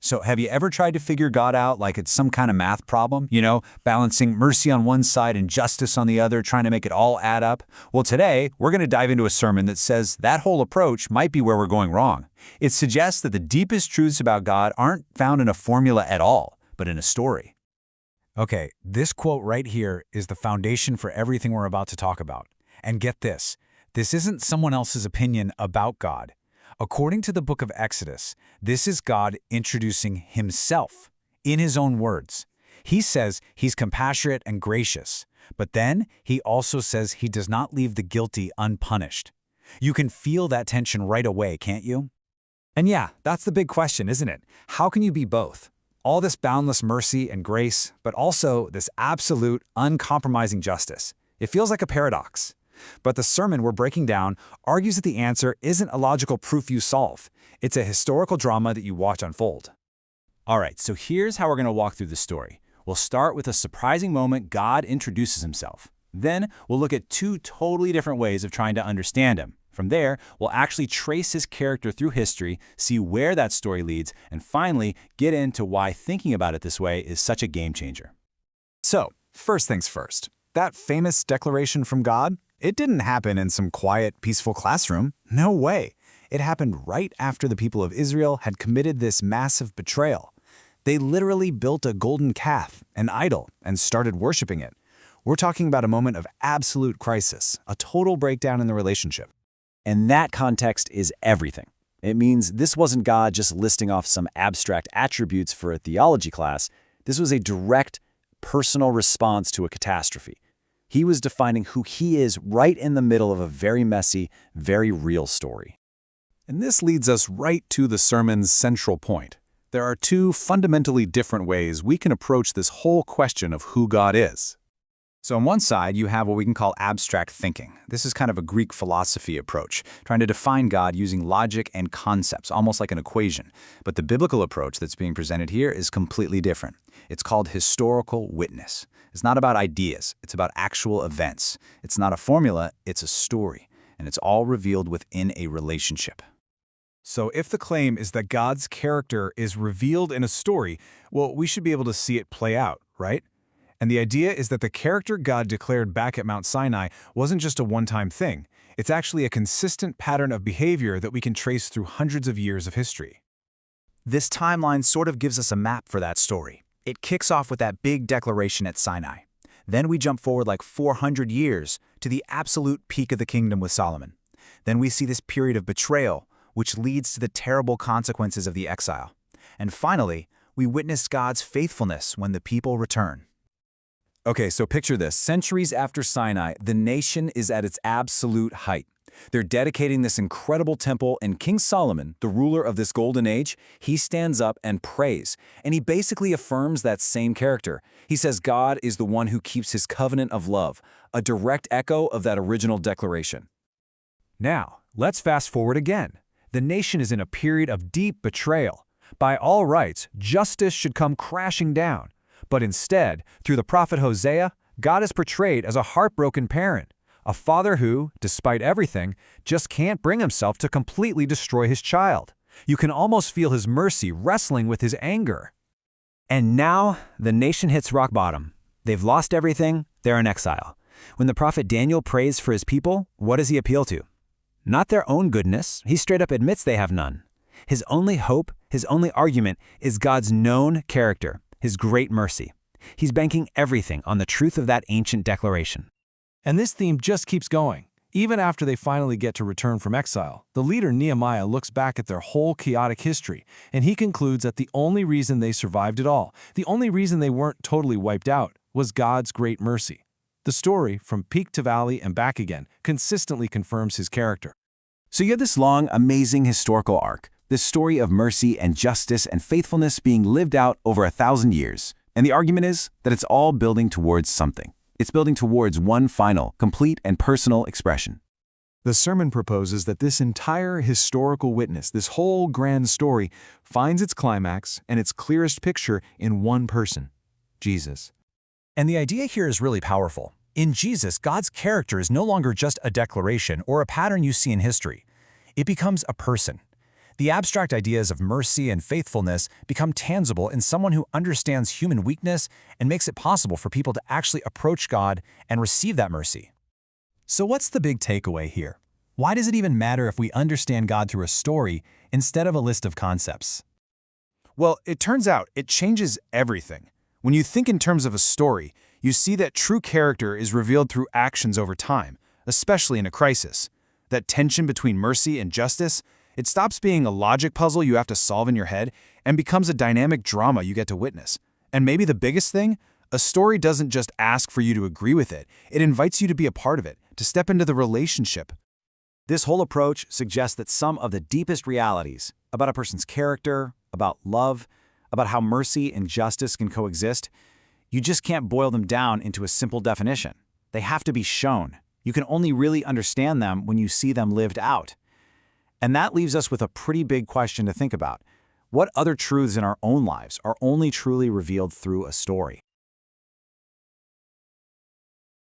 So have you ever tried to figure God out like it's some kind of math problem? You know, balancing mercy on one side and justice on the other, trying to make it all add up? Well, today, we're going to dive into a sermon that says that whole approach might be where we're going wrong. It suggests that the deepest truths about God aren't found in a formula at all, but in a story. Okay, this quote right here is the foundation for everything we're about to talk about. And get this isn't someone else's opinion about God. According to the book of Exodus, this is God introducing himself in his own words. He says he's compassionate and gracious, but then he also says he does not leave the guilty unpunished. You can feel that tension right away, can't you? And yeah, that's the big question, isn't it? How can you be both? All this boundless mercy and grace, but also this absolute, uncompromising justice. It feels like a paradox. But the sermon we're breaking down argues that the answer isn't a logical proof you solve. It's a historical drama that you watch unfold. All right, so here's how we're going to walk through the story. We'll start with a surprising moment God introduces himself. Then we'll look at two totally different ways of trying to understand him. From there, we'll actually trace his character through history, see where that story leads, and finally get into why thinking about it this way is such a game changer. So, first things first. That famous declaration from God? It didn't happen in some quiet, peaceful classroom. No way. It happened right after the people of Israel had committed this massive betrayal. They literally built a golden calf, an idol, and started worshiping it. We're talking about a moment of absolute crisis, a total breakdown in the relationship. And that context is everything. It means this wasn't God just listing off some abstract attributes for a theology class. This was a direct, personal response to a catastrophe. He was defining who he is right in the middle of a very messy, very real story. And this leads us right to the sermon's central point. There are two fundamentally different ways we can approach this whole question of who God is. So on one side, you have what we can call abstract thinking. This is kind of a Greek philosophy approach, trying to define God using logic and concepts, almost like an equation. But the biblical approach that's being presented here is completely different. It's called historical witness. It's not about ideas. It's about actual events. It's not a formula. It's a story. And it's all revealed within a relationship. So if the claim is that God's character is revealed in a story, well, we should be able to see it play out, right? And the idea is that the character God declared back at Mount Sinai wasn't just a one-time thing. It's actually a consistent pattern of behavior that we can trace through hundreds of years of history. This timeline sort of gives us a map for that story. It kicks off with that big declaration at Sinai. Then we jump forward like 400 years to the absolute peak of the kingdom with Solomon. Then we see this period of betrayal, which leads to the terrible consequences of the exile. And finally, we witness God's faithfulness when the people return. Okay, so picture this. Centuries after Sinai, the nation is at its absolute height. They're dedicating this incredible temple, and King Solomon, the ruler of this golden age, he stands up and prays. And he basically affirms that same character. He says God is the one who keeps his covenant of love, a direct echo of that original declaration. Now, let's fast forward again. The nation is in a period of deep betrayal. By all rights, justice should come crashing down. But instead, through the prophet Hosea, God is portrayed as a heartbroken parent, a father who, despite everything, just can't bring himself to completely destroy his child. You can almost feel his mercy wrestling with his anger. And now, the nation hits rock bottom. They've lost everything, they're in exile. When the prophet Daniel prays for his people, what does he appeal to? Not their own goodness, he straight up admits they have none. His only hope, his only argument, is God's known character, his great mercy. He's banking everything on the truth of that ancient declaration. And this theme just keeps going. Even after they finally get to return from exile, the leader Nehemiah looks back at their whole chaotic history, and he concludes that the only reason they survived it all, the only reason they weren't totally wiped out, was God's great mercy. The story, from peak to valley and back again, consistently confirms his character. So you have this long, amazing historical arc, this story of mercy and justice and faithfulness being lived out over 1,000 years. And the argument is that it's all building towards something. It's building towards one final, complete, and personal expression. The sermon proposes that this entire historical witness, this whole grand story, finds its climax and its clearest picture in one person, Jesus. And the idea here is really powerful. In Jesus, God's character is no longer just a declaration or a pattern you see in history. It becomes a person. The abstract ideas of mercy and faithfulness become tangible in someone who understands human weakness and makes it possible for people to actually approach God and receive that mercy. So what's the big takeaway here? Why does it even matter if we understand God through a story instead of a list of concepts? Well, it turns out it changes everything. When you think in terms of a story, you see that true character is revealed through actions over time, especially in a crisis. That tension between mercy and justice, it stops being a logic puzzle you have to solve in your head and becomes a dynamic drama you get to witness. And maybe the biggest thing, a story doesn't just ask for you to agree with it, it invites you to be a part of it, to step into the relationship. This whole approach suggests that some of the deepest realities about a person's character, about love, about how mercy and justice can coexist, you just can't boil them down into a simple definition. They have to be shown. You can only really understand them when you see them lived out. And that leaves us with a pretty big question to think about. What other truths in our own lives are only truly revealed through a story?